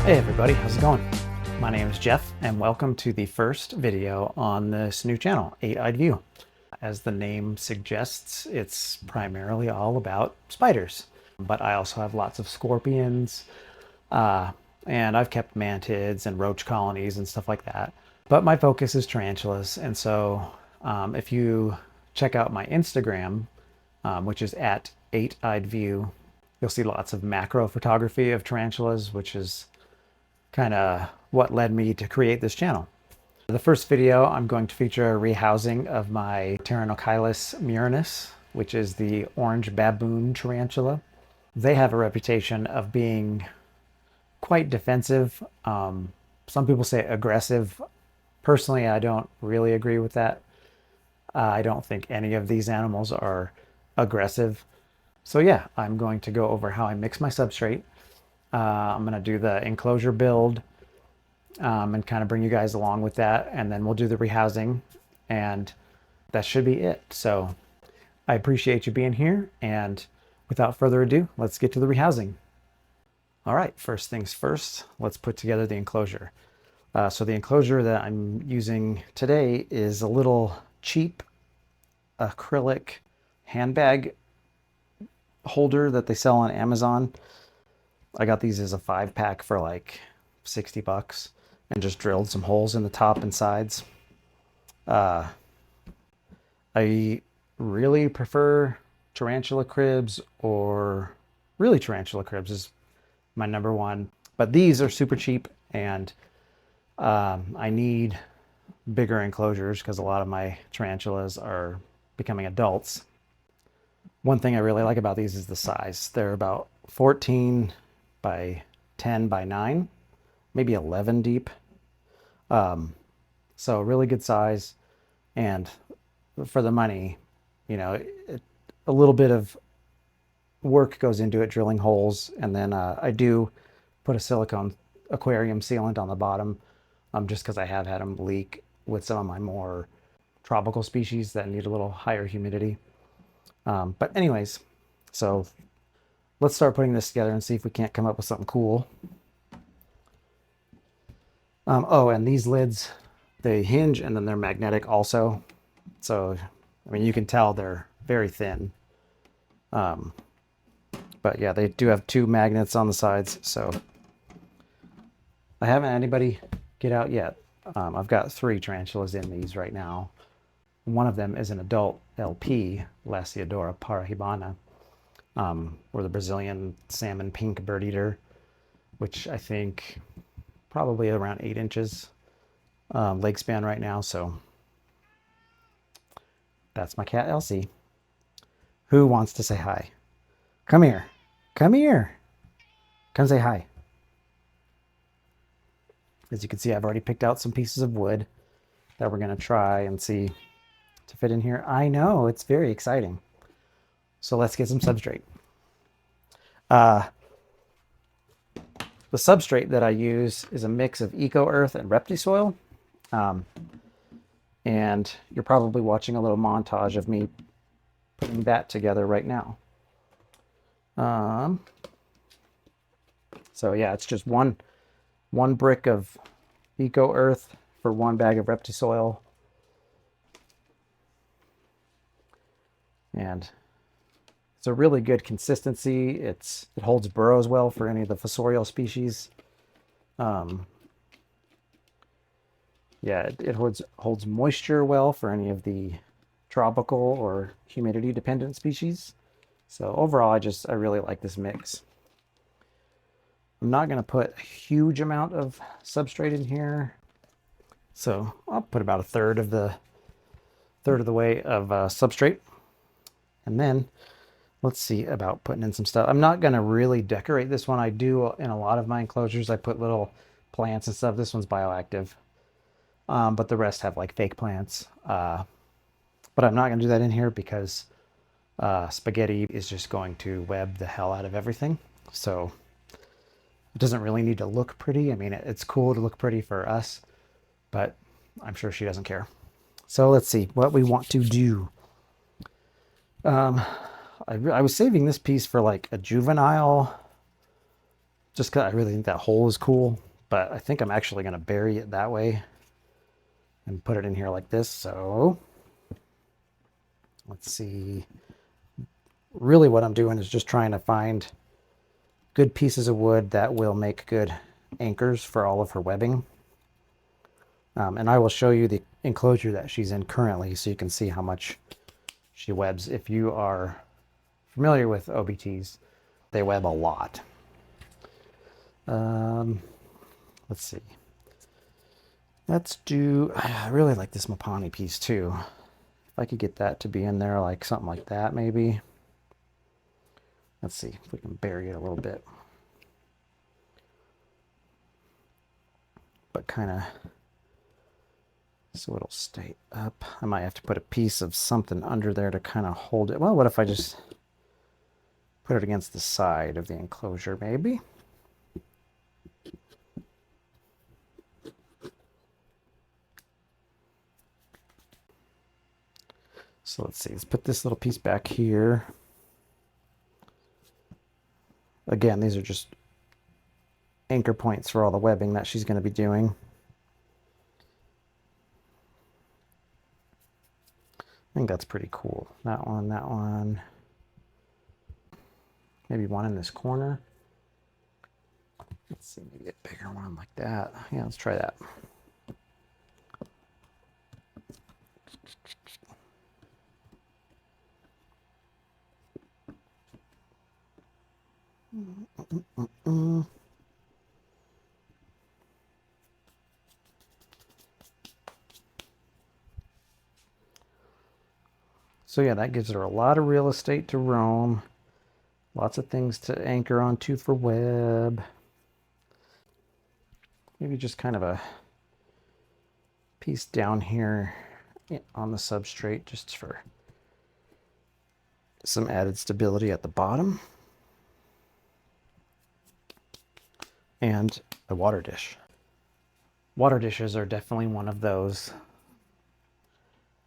Hey everybody, how's it going? My name is Jeff and welcome to the first video on this new channel, Eight-Eyed View. As the name suggests, it's primarily all about spiders, but I also have lots of scorpions, and I've kept mantids and roach colonies and stuff like that. But my focus is tarantulas, and so if you check out my Instagram, which is at EightEyedView, you'll see lots of macro photography of tarantulas, which is kind of what led me to create this channel. The first video, I'm going to feature a rehousing of my Pterinochilus murinus, which is the orange baboon tarantula. They have a reputation of being quite defensive. Some people say aggressive. Personally, I don't really agree with that. I don't think any of these animals are aggressive. So yeah, I'm going to go over how I mix my substrate. I'm going to do the enclosure build and kind of bring you guys along with that. And then we'll do the rehousing and that should be it. So I appreciate you being here. And without further ado, let's get to the rehousing. All right, first things first, let's put together the enclosure. So the enclosure that I'm using today is a little cheap acrylic handbag holder that they sell on Amazon. I got these as a 5-pack for like 60 bucks and just drilled some holes in the top and sides. I really prefer tarantula cribs, or really tarantula cribs is my number one. But these are super cheap, and I need bigger enclosures because a lot of my tarantulas are becoming adults. One thing I really like about these is the size. They're about 14 by 10 by 9, maybe 11 deep. So really good size, and for the money, you know, a little bit of work goes into it, drilling holes, and then I do put a silicone aquarium sealant on the bottom, just because I have had them leak with some of my more tropical species that need a little higher humidity. But anyways, so let's start putting this together and see if we can't come up with something cool. Oh, and these lids, they hinge and then they're magnetic also. So, I mean, you can tell they're very thin. But yeah, they do have 2 magnets on the sides. So I haven't had anybody get out yet. I've got 3 tarantulas in these right now. One of them is an adult LP, Lasiodora parahibana, or the Brazilian salmon pink bird eater, which I think probably around 8 inches leg span right now. So that's my cat Elsie, who wants to say hi. Come here. Come here. Come say hi. As you can see, I've already picked out some pieces of wood that we're going to try and see to fit in here. I know, it's very exciting. So let's get some substrate. The substrate that I use is a mix of eco earth and reptisoil. And you're probably watching a little montage of me putting that together right now. So yeah, it's just one brick of eco earth for 1 bag of reptisoil. And it's a really good consistency. It holds burrows well for any of the fossorial species. Yeah, it holds moisture well for any of the tropical or humidity dependent species. So overall, I really like this mix. I'm not going to put a huge amount of substrate in here. So I'll put about a third of the way of substrate. And then let's see about putting in some stuff. I'm not going to really decorate this one. I do in a lot of my enclosures. I put little plants and stuff. This one's bioactive. But the rest have like fake plants. But I'm not going to do that in here because spaghetti is just going to web the hell out of everything. So it doesn't really need to look pretty. I mean, it's cool to look pretty for us, but I'm sure she doesn't care. So let's see what we want to do. I was saving this piece for like a juvenile just because I really think that hole is cool, but I think I'm actually going to bury it that way and put it in here like this. So let's see. Really what I'm doing is just trying to find good pieces of wood that will make good anchors for all of her webbing. And I will show you the enclosure that she's in currently so you can see how much she webs. If you are familiar with OBTs, they web a lot. Let's see. Let's do, I really like this Mapani piece too. If I could get that to be in there, like something like that maybe. Let's see if we can bury it a little bit. But kind of, so it'll stay up. I might have to put a piece of something under there to kind of hold it. Well, what if I just put it against the side of the enclosure maybe? So let's see, let's put this little piece back here. Again, these are just anchor points for all the webbing that she's going to be doing. I think that's pretty cool. That one, that one. Maybe one in this corner. Let's see, maybe a bigger one like that. Yeah, let's try that. So yeah, that gives her a lot of real estate to roam. Lots of things to anchor onto for web. Maybe just kind of a piece down here on the substrate just for some added stability at the bottom. And a water dish. Water dishes are definitely one of those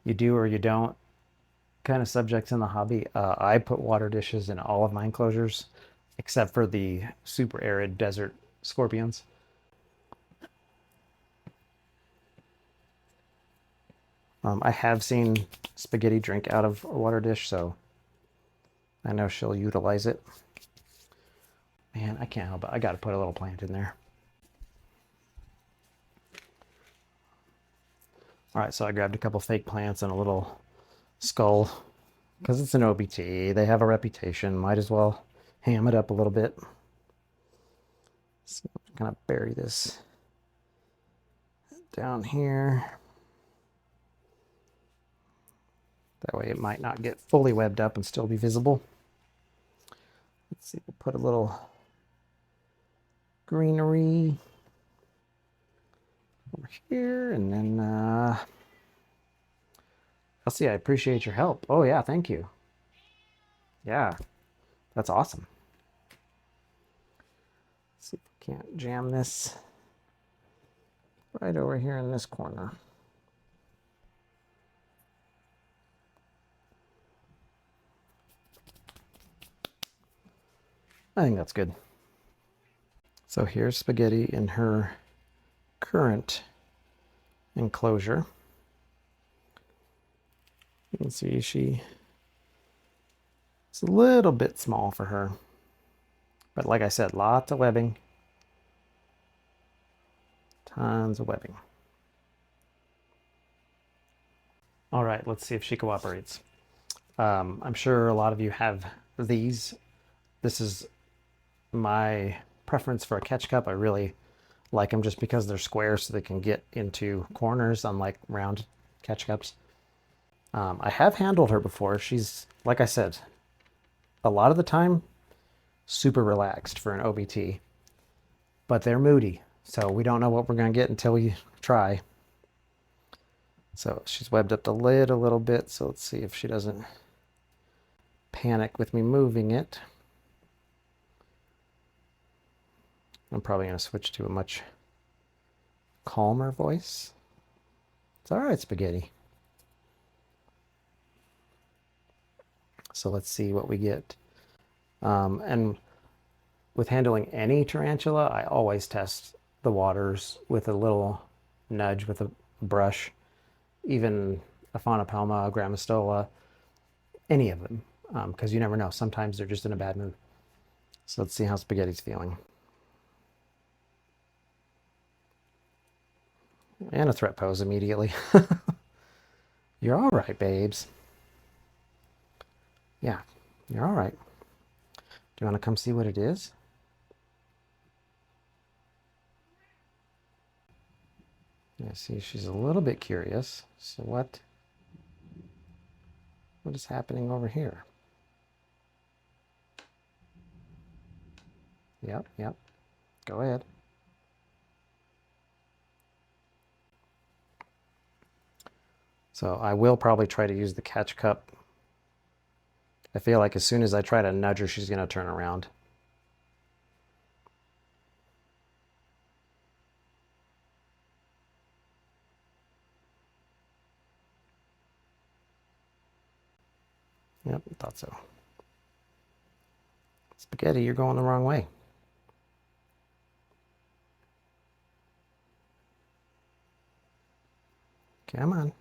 you do or you don't kind of subjects in the hobby. I put water dishes in all of my enclosures except for the super arid desert scorpions. I have seen Spaghetti drink out of a water dish, so I know she'll utilize it. Man, I can't help it. I got to put a little plant in there. All right, so I grabbed a couple fake plants and a little skull because it's an OBT. They have a reputation. Might as well ham it up a little bit. So I'm gonna bury this down here. That way it might not get fully webbed up and still be visible. Let's see, we'll put a little greenery over here, and then Elsie, I appreciate your help. Oh yeah, thank you. Yeah, that's awesome. Let's see if we can't jam this right over here in this corner. I think that's good. So here's Spaghetti in her current enclosure. You can see it's a little bit small for her. But like I said, lots of webbing. Tons of webbing. All right, let's see if she cooperates. I'm sure a lot of you have these. This is my preference for a catch cup. I really like them just because they're square so they can get into corners, unlike round catch cups. I have handled her before. She's, like I said, a lot of the time, super relaxed for an OBT, but they're moody. So we don't know what we're going to get until we try. So she's webbed up the lid a little bit. So let's see if she doesn't panic with me moving it. I'm probably going to switch to a much calmer voice. It's all right, Spaghetti. So let's see what we get. And with handling any tarantula, I always test the waters with a little nudge with a brush, even a Faunopelma, a Grammostola, any of them, because you never know. Sometimes they're just in a bad mood. So let's see how Spaghetti's feeling. And a threat pose immediately. You're all right, babes. Yeah, you're all right. Do you want to come see what it is? Yeah, see, she's a little bit curious. So what is happening over here? Yep, yep. Go ahead. So I will probably try to use the catch cup. I feel like as soon as I try to nudge her, she's going to turn around. Yep, thought so. Spaghetti, you're going the wrong way. Come on.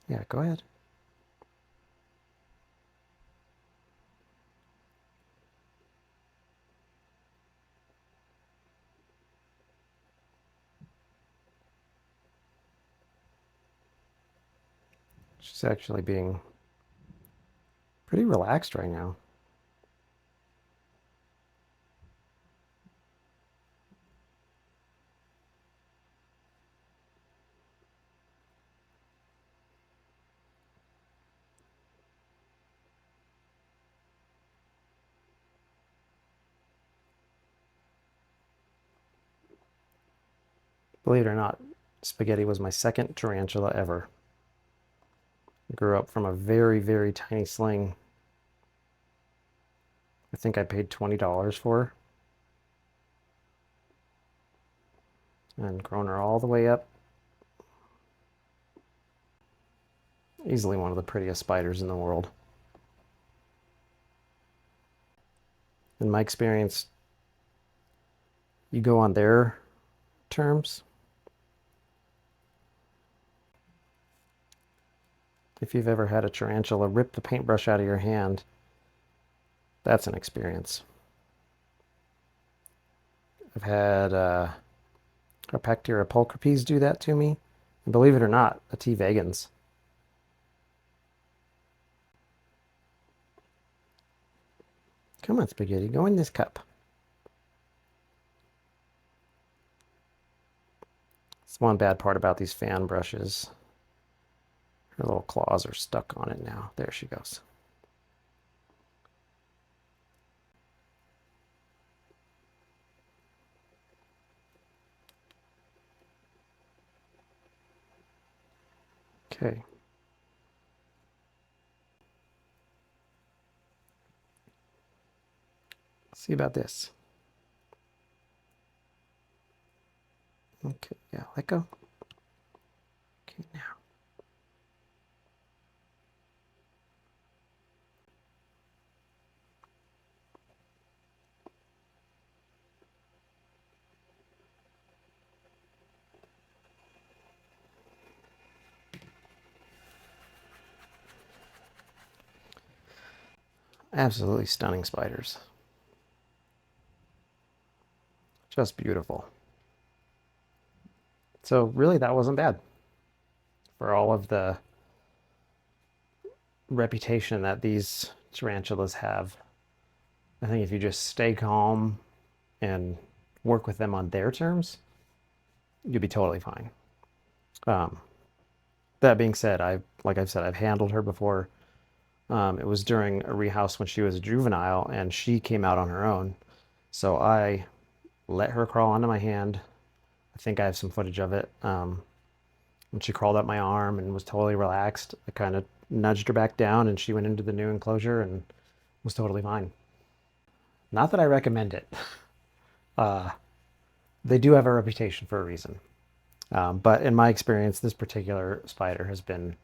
Yeah, go ahead. She's actually being pretty relaxed right now. Believe it or not, Spaghetti was my second tarantula ever. I grew up from a very, very tiny sling. I think I paid $20 for her. And grown her all the way up. Easily one of the prettiest spiders in the world. In my experience, you go on their terms. If you've ever had a tarantula rip the paintbrush out of your hand, that's an experience. I've had Harpactira pulchripes do that to me. And believe it or not, a T. vagans. Come on, Spaghetti, go in this cup. That's one bad part about these fan brushes. Her little claws are stuck on it now. There she goes. Okay. Let's see about this. Okay, yeah, let go. Okay, now. Absolutely stunning spiders. Just beautiful. So really that wasn't bad. For all of the reputation that these tarantulas have, I think if you just stay calm and work with them on their terms, you'll be totally fine. That being said, like I've said, I've handled her before. It was during a rehouse when she was a juvenile and she came out on her own. So I let her crawl onto my hand. I think I have some footage of it. When she crawled up my arm and was totally relaxed, I kind of nudged her back down and she went into the new enclosure and was totally fine. Not that I recommend it. They do have a reputation for a reason. But in my experience, this particular spider has been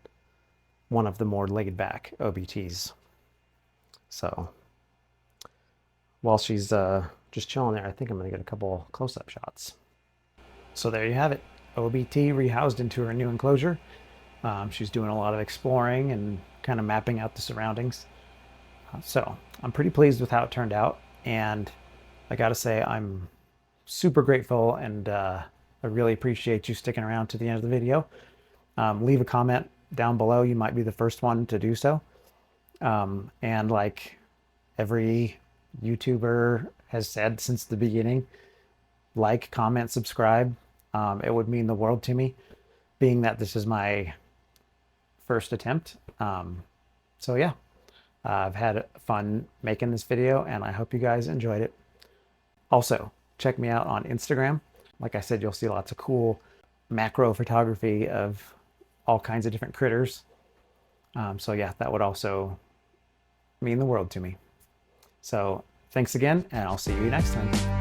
one of the more laid back OBTs. So while she's just chilling there, I think I'm gonna get a couple close-up shots. So there you have it. OBT rehoused into her new enclosure. She's doing a lot of exploring and kind of mapping out the surroundings. So I'm pretty pleased with how it turned out. And I gotta say, I'm super grateful, and I really appreciate you sticking around to the end of the video. Leave a comment down below. You might be the first one to do so. And like every YouTuber has said since the beginning, like, comment, subscribe. It would mean the world to me, being that this is my first attempt. So yeah, I've had fun making this video, and I hope you guys enjoyed it. Also, check me out on Instagram. Like I said, you'll see lots of cool macro photography of all kinds of different critters. So yeah, that would also mean the world to me. So thanks again, and I'll see you next time.